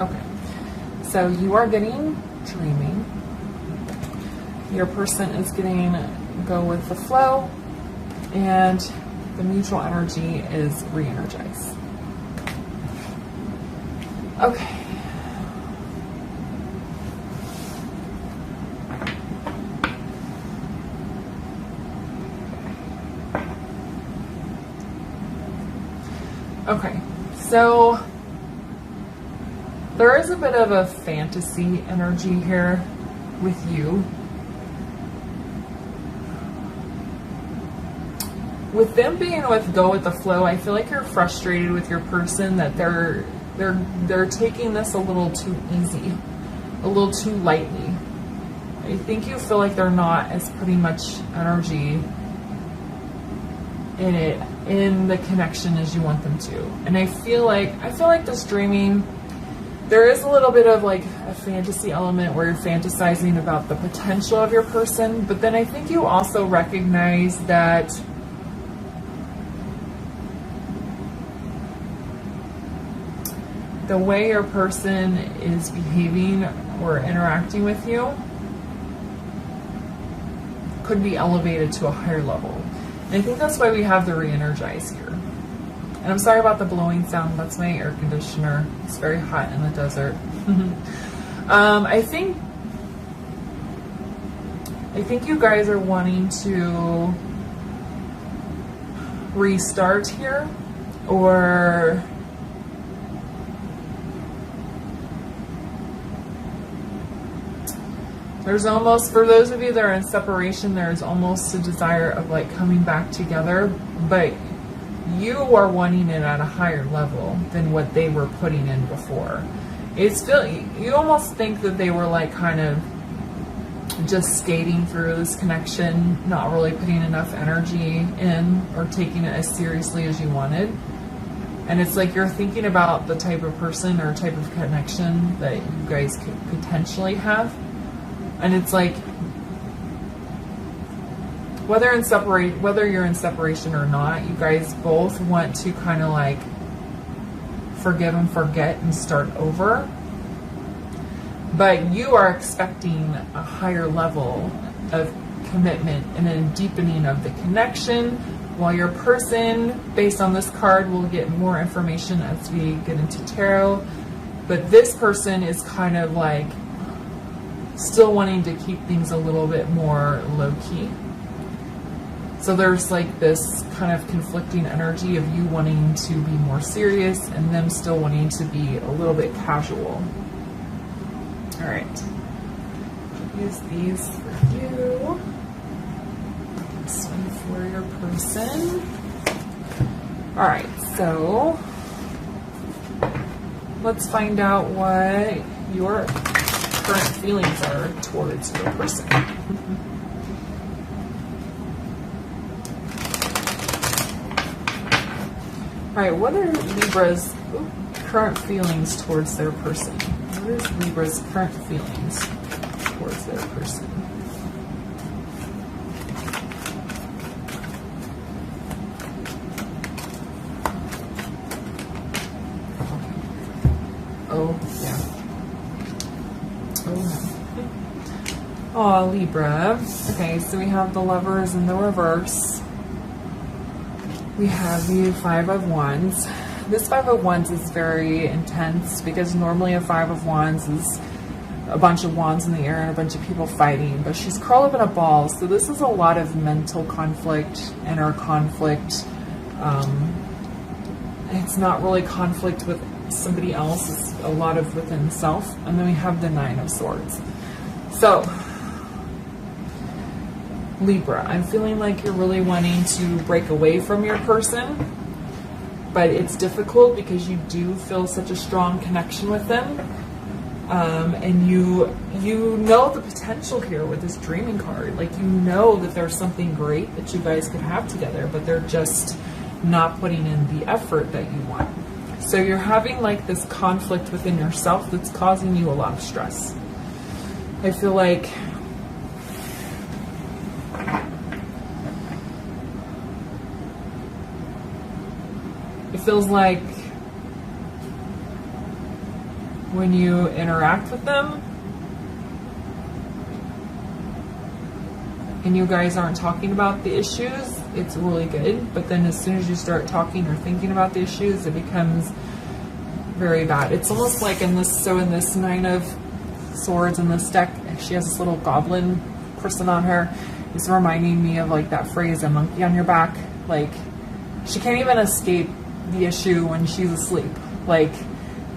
Okay. So you are getting dreaming. Your person is getting go with the flow, and the mutual energy is re-energize. Okay. Okay, so there is a bit of a fantasy energy here with you. With them being with go with the flow, I feel like you're frustrated with your person that they're taking this a little too easy, a little too lightly. I think you feel like they're not as putting much energy in the connection as you want them to. And I feel like this dreaming, there is a little bit of like a fantasy element where you're fantasizing about the potential of your person, but then I think you also recognize that the way your person is behaving or interacting with you could be elevated to a higher level. And I think that's why we have the re-energize here. And I'm sorry about the blowing sound. That's my air conditioner. It's very hot in the desert. I think you guys are wanting to restart here, or there's almost, for those of you that are in separation, there's almost a desire of like coming back together, but you are wanting it at a higher level than what they were putting in before. You almost think that they were like kind of just skating through this connection, not really putting enough energy in or taking it as seriously as you wanted. And it's like you're thinking about the type of person or type of connection that you guys could potentially have. And it's like, whether you're in separation or not, you guys both want to kind of like forgive and forget and start over. But you are expecting a higher level of commitment and a deepening of the connection, while your person, based on this card, will get more information as we get into tarot. But this person is kind of like still wanting to keep things a little bit more low-key. So there's like this kind of conflicting energy of you wanting to be more serious and them still wanting to be a little bit casual. All right. Use these for you. This one for your person. All right, so let's find out what your current feelings are towards your person. All right, what are Libra's current feelings towards their person? What is Libra's current feelings towards their person? Oh, yeah. Oh, Libra. Okay, so we have the Lovers in the reverse. We have the Five of Wands. This Five of Wands is very intense because normally a Five of Wands is a bunch of wands in the air and a bunch of people fighting, but she's curled up in a ball, so this is a lot of mental conflict, inner conflict. It's not really conflict with somebody else, it's a lot of within self. And then we have the Nine of Swords. So Libra, I'm feeling like you're really wanting to break away from your person, but it's difficult because you do feel such a strong connection with them, and you know the potential here with this dreaming card. Like, you know that there's something great that you guys could have together, but they're just not putting in the effort that you want. So you're having like this conflict within yourself that's causing you a lot of stress. I feel like it feels like when you interact with them and you guys aren't talking about the issues, it's really good. But then as soon as you start talking or thinking about the issues, it becomes very bad. It's almost like in this Nine of Swords in this deck, she has this little goblin person on her. It's reminding me of like that phrase, a monkey on your back. Like, she can't even escape the issue when she's asleep. Like,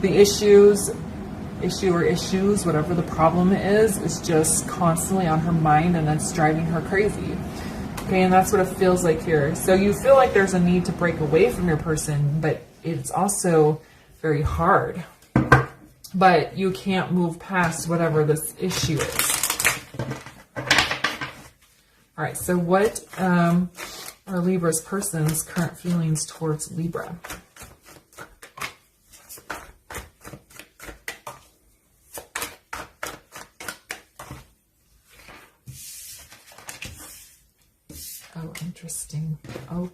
the issues, whatever the problem is just constantly on her mind, and it's driving her crazy. Okay, and that's what it feels like here. So you feel like there's a need to break away from your person, but it's also very hard. But you can't move past whatever this issue is. All right, so what are Libra's person's current feelings towards Libra? Oh, interesting. Oh,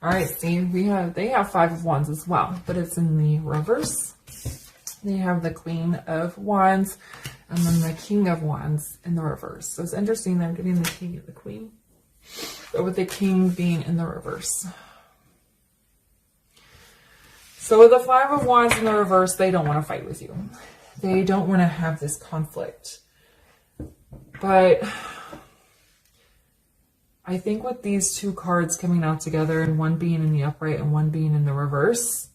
all right. See, they have Five of Wands as well, but it's in the reverse. They have the Queen of Wands and then the King of Wands in the reverse. So it's interesting they're getting the King and the Queen, but with the King being in the reverse. So with the Five of Wands in the reverse, they don't want to fight with you. They don't want to have this conflict. But I think with these two cards coming out together and one being in the upright and one being in the reverse,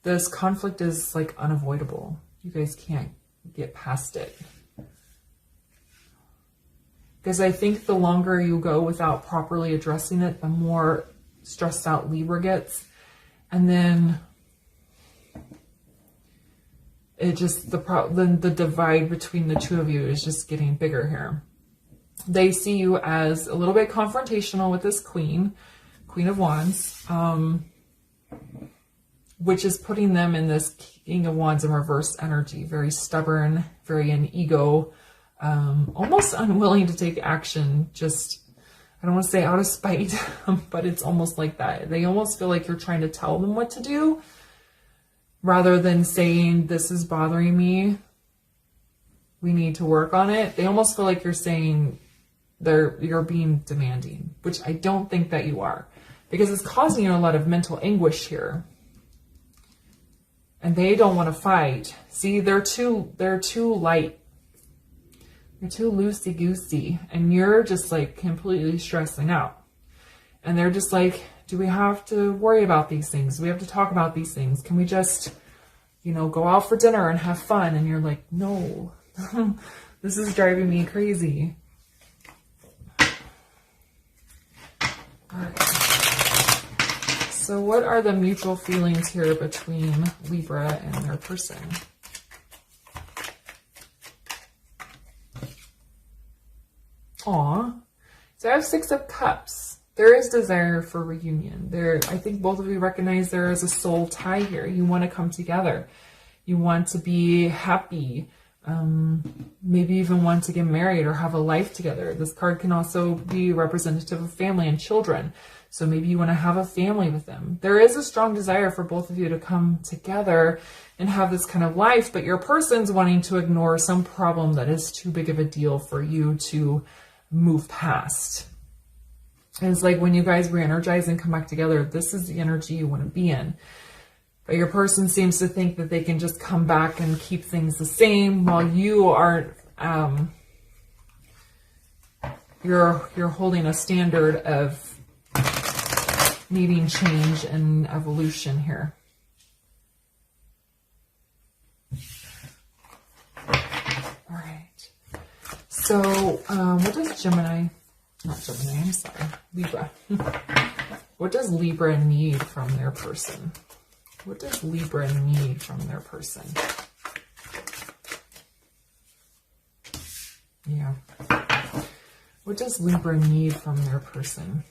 this conflict is like unavoidable. You guys can't get past it. Because I think the longer you go without properly addressing it, the more stressed out Libra gets. And then it just, the divide between the two of you is just getting bigger here. They see you as a little bit confrontational with this Queen of Wands, which is putting them in this King of Wands in reverse energy, very stubborn, very in ego, almost unwilling to take action, just, I don't want to say out of spite, but it's almost like that. They almost feel like you're trying to tell them what to do, rather than saying, this is bothering me, we need to work on it. They almost feel like you're saying you're being demanding, which I don't think that you are, because it's causing you a lot of mental anguish here. And they don't want to fight. See, they're too light. They're too loosey-goosey. And you're just like completely stressing out. And they're just like, do we have to worry about these things? Do we have to talk about these things? Can we just, go out for dinner and have fun? And you're like, no, this is driving me crazy. All right. So what are the mutual feelings here between Libra and their person? Aw. So I have Six of Cups. There is desire for reunion. I think both of you recognize there is a soul tie here. You want to come together. You want to be happy. Maybe even want to get married or have a life together. This card can also be representative of family and children. So maybe you want to have a family with them. There is a strong desire for both of you to come together and have this kind of life, but your person's wanting to ignore some problem that is too big of a deal for you to move past. And it's like when you guys re-energize and come back together, this is the energy you want to be in. But your person seems to think that they can just come back and keep things the same while you are, you're holding a standard of needing change and evolution here. All right. So, what does Libra. What does Libra need from their person? What does Libra need from their person? Yeah. What does Libra need from their person?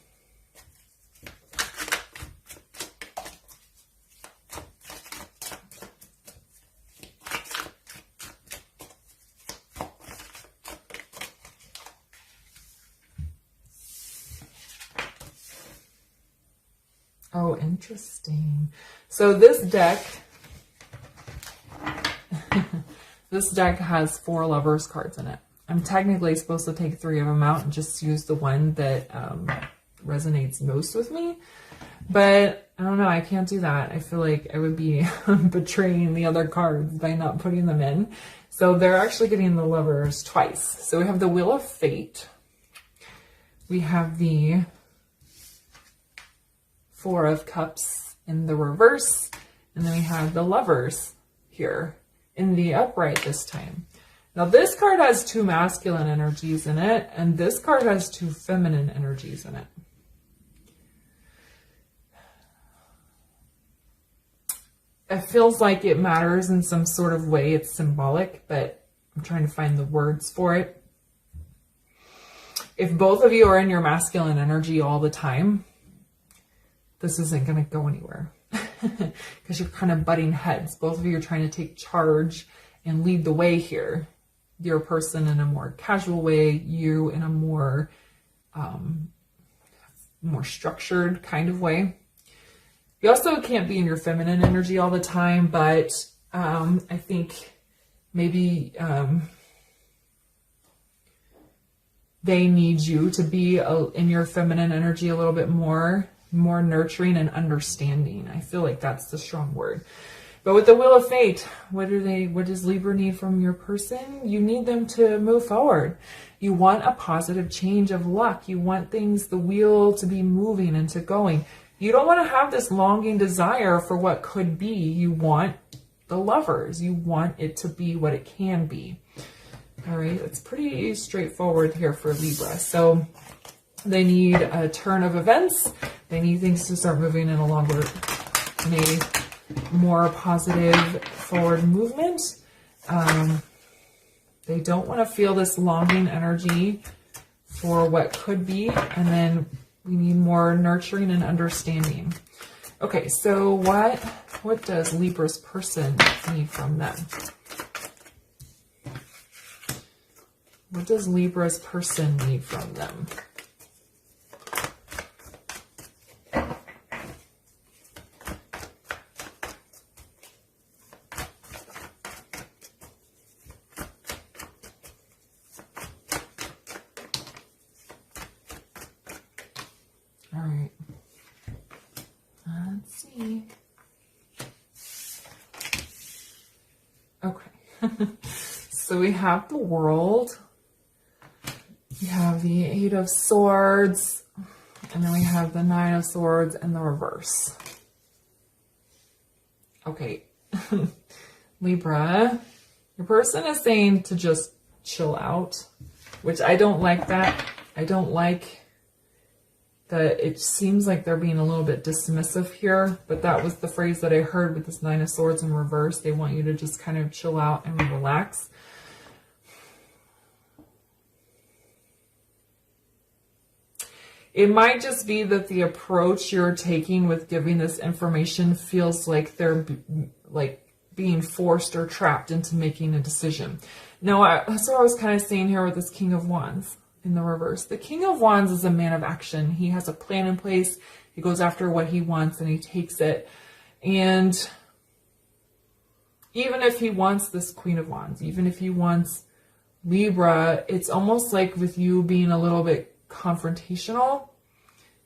Oh, interesting. So this deck This deck has 4 Lovers cards in it. I'm technically supposed to take 3 of them out and just use the one that resonates most with me. But I don't know, I can't do that. I feel like I would be betraying the other cards by not putting them in. So they're actually getting the Lovers twice. So we have the Wheel of Fate. We have the 4 of Cups in the reverse. And then we have the Lovers here in the upright this time. Now this card has 2 masculine energies in it, and this card has 2 feminine energies in it. It feels like it matters in some sort of way. It's symbolic, but I'm trying to find the words for it. If both of you are in your masculine energy all the time, this isn't going to go anywhere because you're kind of butting heads. Both of you are trying to take charge and lead the way here. Your person in a more casual way, you in a more structured kind of way. You also can't be in your feminine energy all the time, but I think maybe they need you to be in your feminine energy a little bit more nurturing and understanding. I feel like that's the strong word. But with the Wheel of Fate, what does Libra need from your person? You need them to move forward. You want a positive change of luck. You want the wheel to be moving and to going. You don't want to have this longing desire for what could be. You want the Lovers. You want it to be what it can be. All right, it's pretty straightforward here for Libra. So they need a turn of events. They need things to start moving in a more positive forward movement. They don't want to feel this longing energy for what could be. And then we need more nurturing and understanding. Okay, so what does Libra's person need from them? What does Libra's person need from them? All right. Let's see. Okay. So we have the World. We have the 8 of Swords. And then we have the 9 of Swords and the reverse. Okay. Libra, your person is saying to just chill out, which I don't like that. I don't like that it seems like they're being a little bit dismissive here, but that was the phrase that I heard with this 9 of Swords in reverse. They want you to just kind of chill out and relax. It might just be that the approach you're taking with giving this information feels like they're being forced or trapped into making a decision. Now, that's what I was kind of saying here with this King of Wands in the reverse. The King of Wands is a man of action. He has a plan in place. He goes after what he wants and he takes it. And even if he wants this Queen of Wands, even if he wants Libra, it's almost like with you being a little bit confrontational,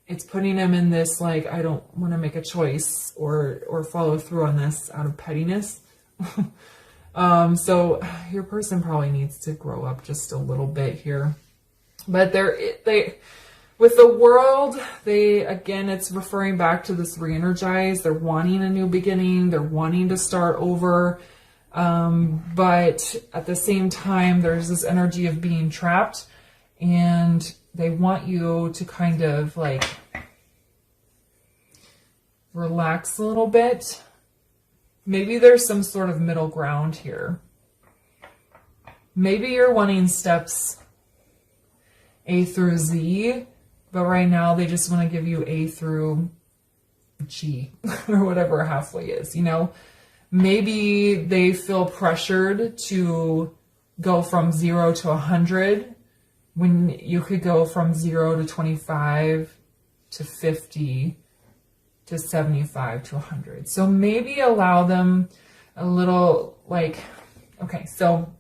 it's putting him in this, like, I don't want to make a choice or follow through on this out of pettiness. So your person probably needs to grow up just a little bit here. But they with the World, again, it's referring back to this re-energize. They're wanting a new beginning. They're wanting to start over. But at the same time, there's this energy of being trapped, and they want you to kind of like relax a little bit. Maybe there's some sort of middle ground here. Maybe you're wanting steps A through Z, but right now they just want to give you A through G or whatever halfway is, you know? Maybe they feel pressured to go from 0 to 100 when you could go from 0 to 25 to 50 to 75 to 100. So maybe allow them a little, like, Okay, so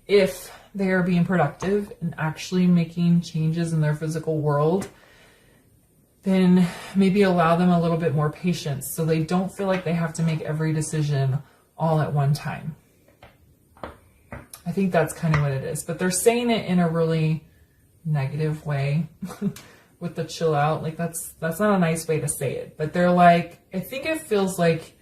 if they are being productive and actually making changes in their physical world, then maybe allow them a little bit more patience so they don't feel like they have to make every decision all at one time. I think that's kind of what it is. But they're saying it in a really negative way with the chill out. Like that's not a nice way to say it. But they're like, I think it feels like,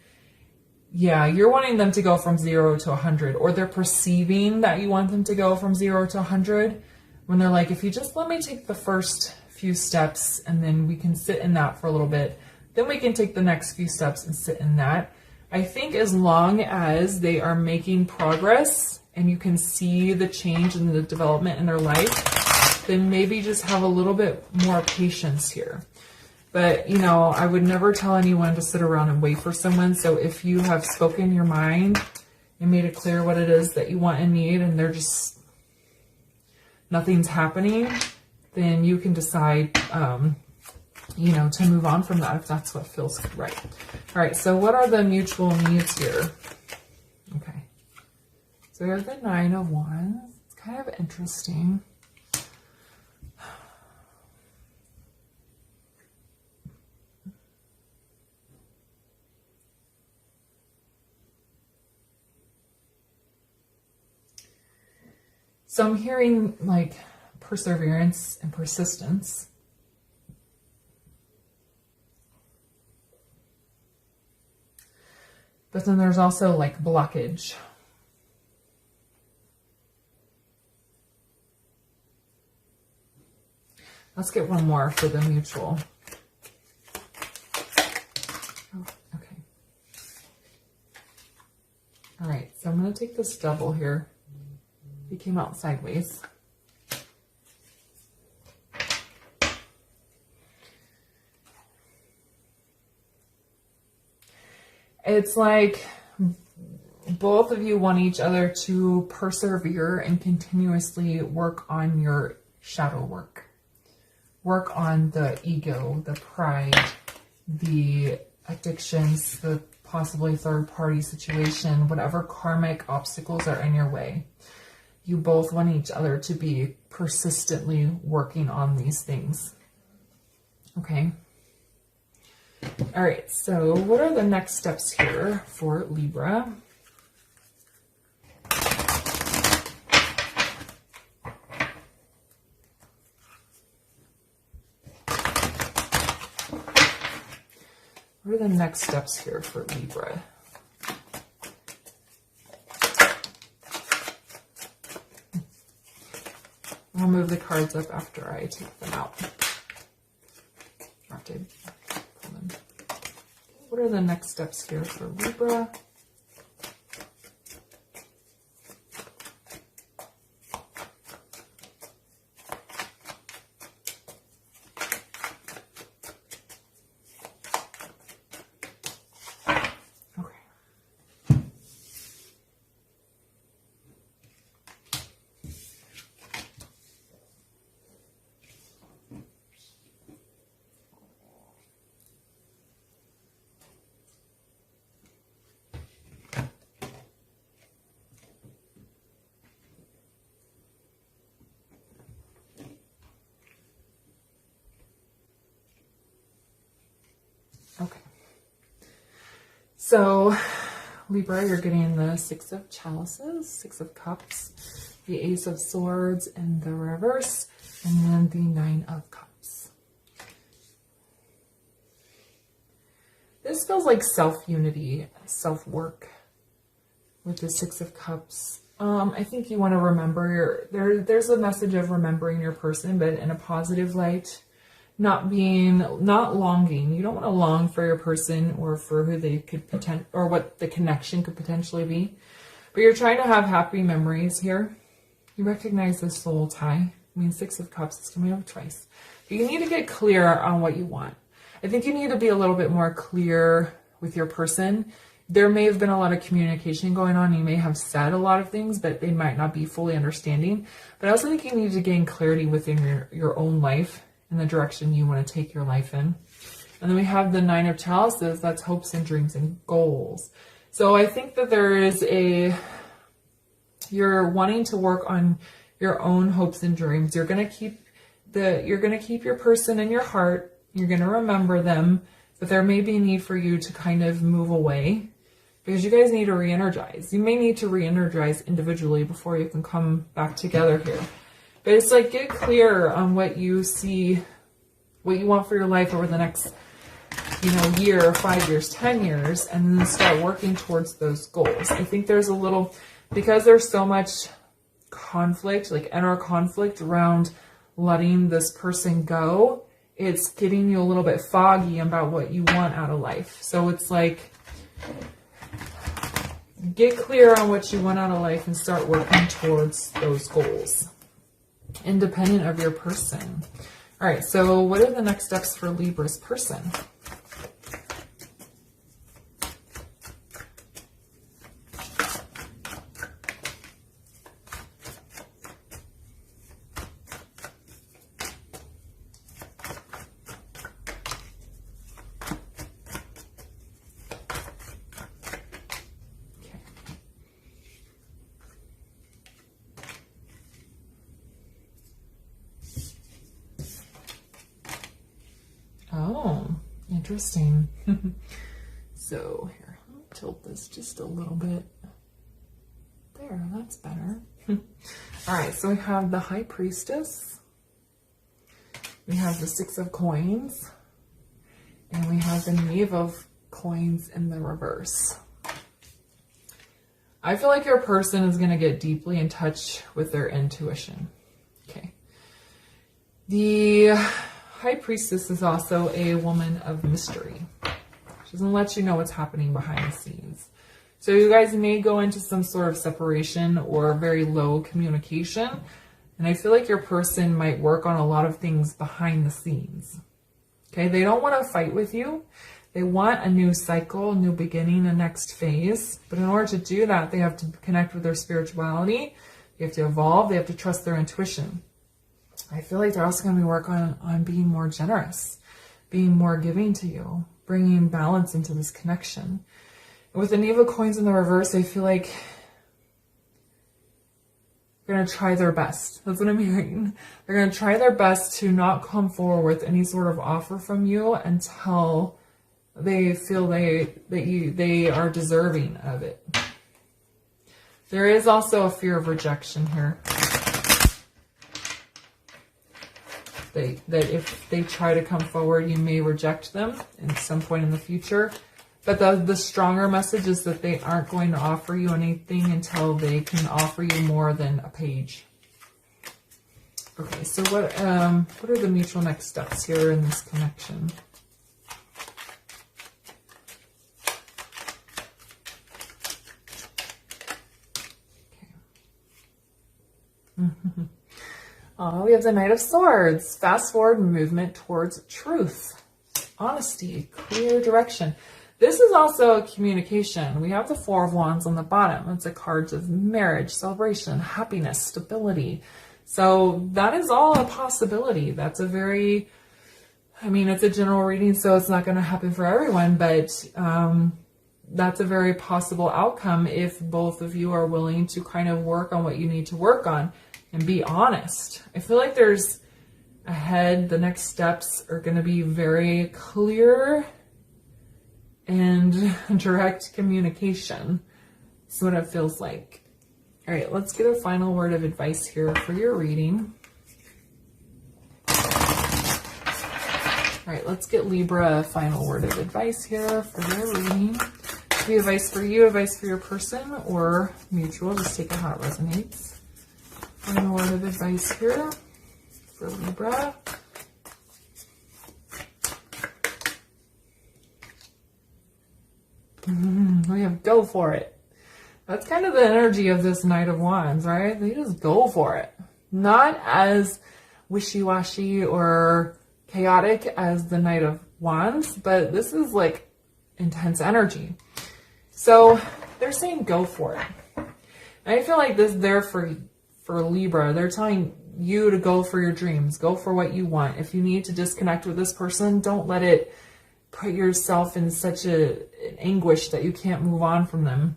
yeah, you're wanting them to go from 0 to 100, or they're perceiving that you want them to go from 0 to 100 when they're like, if you just let me take the first few steps and then we can sit in that for a little bit, then we can take the next few steps and sit in that. I think as long as they are making progress and you can see the change and the development in their life, then maybe just have a little bit more patience here. But, you know, I would never tell anyone to sit around and wait for someone. So if you have spoken your mind and made it clear what it is that you want and need, and they're just, nothing's happening, then you can decide, you know, to move on from that if that's what feels right. All right, so what are the mutual needs here? Okay. So we have the 9 of Wands. It's kind of interesting. So I'm hearing like perseverance and persistence. But then there's also like blockage. Let's get one more for the mutual. Oh, okay. All right, so I'm going to take this double here. He came out sideways. It's like both of you want each other to persevere and continuously work on your shadow work. Work on the ego, the pride, the addictions, the possibly third-party situation, whatever karmic obstacles are in your way. You both want each other to be persistently working on these things. Okay. All right, so what are the next steps here for Libra? What are the next steps here for Libra? I'll move the cards up after I take them out. After I pull them. What are the next steps here for Libra? Okay. So, Libra, you're getting the 6 of Chalices, 6 of Cups, the Ace of Swords in the reverse, and then the 9 of Cups. This feels like self-unity, self-work with the 6 of Cups. I think you want to remember there's a message of remembering your person, but in a positive light. Not longing. You don't want to long for your person or for who they could or what the connection could potentially be. But you're trying to have happy memories here. You recognize this soul tie. I mean, 6 of Cups is coming up twice. But you need to get clear on what you want. I think you need to be a little bit more clear with your person. There may have been a lot of communication going on. You may have said a lot of things, but they might not be fully understanding. But I also think you need to gain clarity within your own life in the direction you want to take your life in. And then we have the 9 of Chalices. That's hopes and dreams and goals. So I think that there is You're wanting to work on your own hopes and dreams. You're going to keep your person in your heart. You're going to remember them, but there may be a need for you to kind of move away because you guys need to re-energize. You may need to re-energize individually before you can come back together here. But it's like, get clear on what you see, what you want for your life over the next, year, 5 years, 10 years, and then start working towards those goals. I think there's a little, because there's so much conflict, like inner conflict around letting this person go, it's getting you a little bit foggy about what you want out of life. So it's like, get clear on what you want out of life and start working towards those goals, independent of your person. All right, so what are the next steps for Libra's person? Oh, interesting. So here, I'll tilt this just a little bit. There, that's better. All right, so we have the High Priestess. We have the Six of Coins. And we have the Knave of Coins in the reverse. I feel like your person is going to get deeply in touch with their intuition. Okay. The High Priestess is also a woman of mystery. She doesn't let you know what's happening behind the scenes. So you guys may go into some sort of separation or very low communication. And I feel like your person might work on a lot of things behind the scenes. Okay, they don't want to fight with you. They want a new cycle, a new beginning, a next phase. But in order to do that, they have to connect with their spirituality. They have to evolve. They have to trust their intuition. I feel like they're also going to be working on being more generous, being more giving to you, bringing balance into this connection. And with the Knave of Coins in the reverse, I feel like they're going to try their best. That's what I'm hearing. They're going to try their best to not come forward with any sort of offer from you until they feel they are deserving of it. There is also a fear of rejection here. That if they try to come forward, you may reject them at some point in the future. But the stronger message is that they aren't going to offer you anything until they can offer you more than a page. Okay, so what are the mutual next steps here in this connection? Okay. Oh, we have the Knight of Swords. Fast forward movement towards truth, honesty, clear direction. This is also a communication. We have the Four of Wands on the bottom. It's the cards of marriage, celebration, happiness, stability. So that is all a possibility. That's a very, it's a general reading, so it's not going to happen for everyone, but that's a very possible outcome if both of you are willing to kind of work on what you need to work on and be honest. I feel like there's ahead, the next steps are going to be very clear and direct communication. That's what it feels like. All right, let's get a final word of advice here for your reading. All right, let's get Libra a final word of advice here for your reading. Could be advice for you, advice for your person, or mutual. Just take it how it resonates. Final word of advice here for Libra. We have go for it. That's kind of the energy of this Knight of Wands, right? They just go for it. Not as wishy-washy or chaotic as the Knight of Wands, but this is like intense energy. So they're saying go for it. And I feel like this there for Libra. They're telling you to go for your dreams. Go for what you want. If you need to disconnect with this person, don't let it put yourself in such an anguish that you can't move on from them.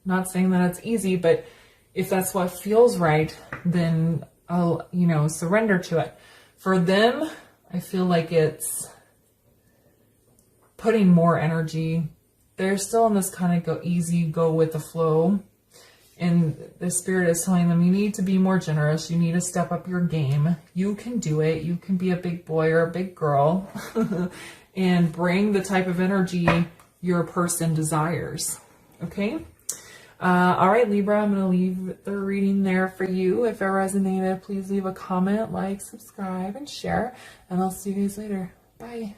Not saying that it's easy, but if that's what feels right, then I'll, surrender to it. For them, I feel like it's putting more energy. They're still in this kind of go with the flow. And the spirit is telling them, you need to be more generous. You need to step up your game. You can do it. You can be a big boy or a big girl and bring the type of energy your person desires. Okay? All right, Libra, I'm going to leave the reading there for you. If it resonated, please leave a comment, like, subscribe, and share. And I'll see you guys later. Bye.